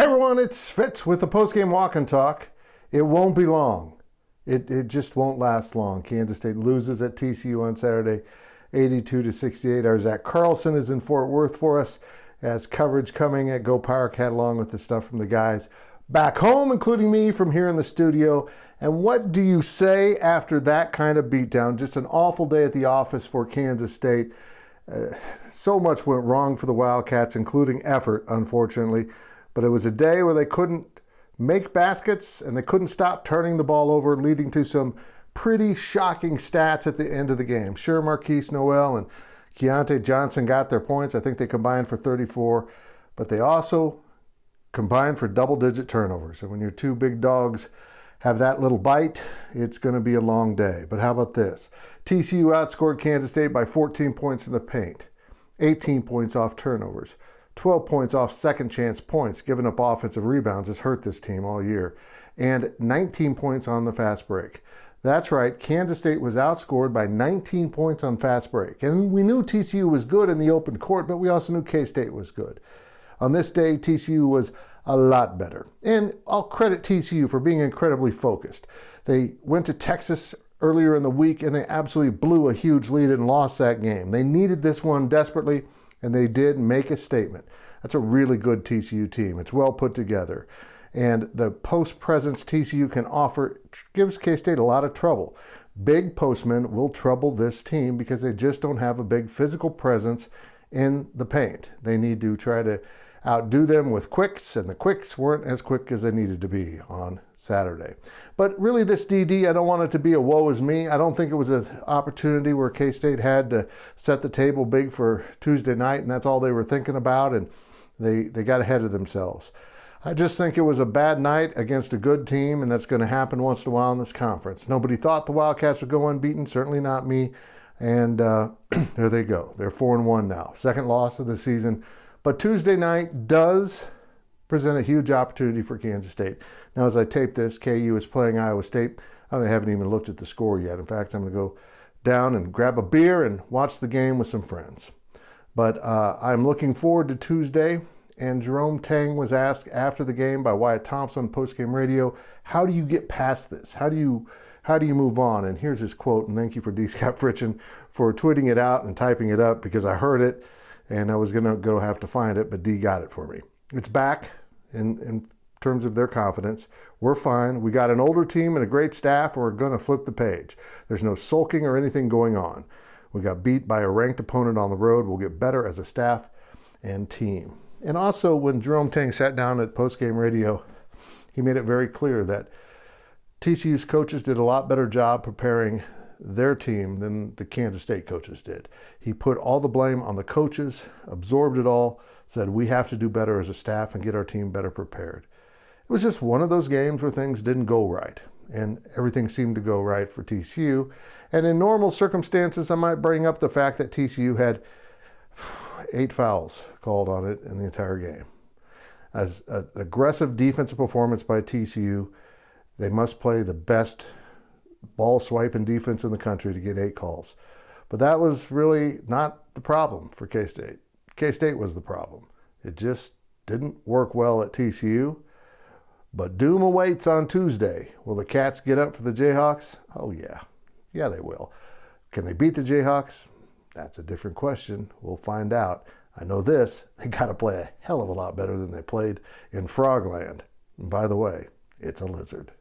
Hey everyone, it's Fitz with the Postgame Walk Talk. It won't be long. It just won't last long. Kansas State loses at TCU on Saturday, 82-68. Our Zach Carlson is in Fort Worth for us as coverage coming at GoPowercat along with the stuff from the guys back home, including me from here in the studio. And what do you say after that kind of beatdown? Just an awful day at the office for Kansas State. So much went wrong for the Wildcats, including effort, unfortunately. But it was a day where they couldn't make baskets and they couldn't stop turning the ball over, leading to some pretty shocking stats at the end of the game. Sure, Marquise Noel and Keontae Johnson got their points. I think they combined for 34, but they also combined for double-digit turnovers. And when your two big dogs have that little bite, it's going to be a long day. But how about this? TCU outscored Kansas State by 14 points in the paint, 18 points off turnovers. 12 points off second chance points. Giving up offensive rebounds has hurt this team all year. And 19 points on the fast break. That's right, Kansas State was outscored by 19 points on fast break. And we knew TCU was good in the open court, but we also knew K-State was good. On this day, TCU was a lot better. And I'll credit TCU for being incredibly focused. They went to Texas earlier in the week and they absolutely blew a huge lead and lost that game. They needed this one desperately, and they did make a statement. That's a really good TCU team. It's well put together. And the post presence TCU can offer gives K-State a lot of trouble. Big postmen will trouble this team because they just don't have a big physical presence in the paint. They need to try to outdo them with quicks, and the quicks weren't as quick as they needed to be on Saturday. But really this DD, I don't want it to be a woe is me. I don't think it was an opportunity where K-State had to set the table big for Tuesday night, and that's all they were thinking about, and they got ahead of themselves. I just think it was a bad night against a good team, and that's going to happen once in a while in this conference. Nobody thought the Wildcats would go unbeaten, certainly not me, and there they go. They're 4-1 now, second loss of the season. But Tuesday night does present a huge opportunity for Kansas State. Now, as I tape this, KU is playing Iowa State. I haven't even looked at the score yet. In fact, I'm going to go down and grab a beer and watch the game with some friends. But I'm looking forward to Tuesday. And Jerome Tang was asked after the game by Wyatt Thompson on Postgame Radio, how do you get past this? How do you move on? And here's his quote, and thank you for D. Scott Fritchen for tweeting it out and typing it up because I heard it. And I was going to go have to find it, but D got it for me. It's back in terms of their confidence. We're fine. We got an older team and a great staff. We're going to flip the page. There's no sulking or anything going on. We got beat by a ranked opponent on the road. We'll get better as a staff and team. And also, when Jerome Tang sat down at Postgame Radio, he made it very clear that TCU's coaches did a lot better job preparing their team than the Kansas State coaches did. He put all the blame on the coaches, absorbed it all, said we have to do better as a staff and get our team better prepared. It was just one of those games where things didn't go right, and everything seemed to go right for TCU. And in normal circumstances, I might bring up the fact that TCU had 8 fouls called on it in the entire game. As an aggressive defensive performance by TCU, they must play the best ball swiping defense in the country to get 8 calls. But that was really not the problem for K-State. K-State was the problem. It just didn't work well at TCU. But doom awaits on Tuesday. Will the Cats get up for the Jayhawks? Oh yeah. Yeah, they will. Can they beat the Jayhawks? That's a different question. We'll find out. I know this, they got to play a hell of a lot better than they played in Frogland. And by the way, it's a lizard.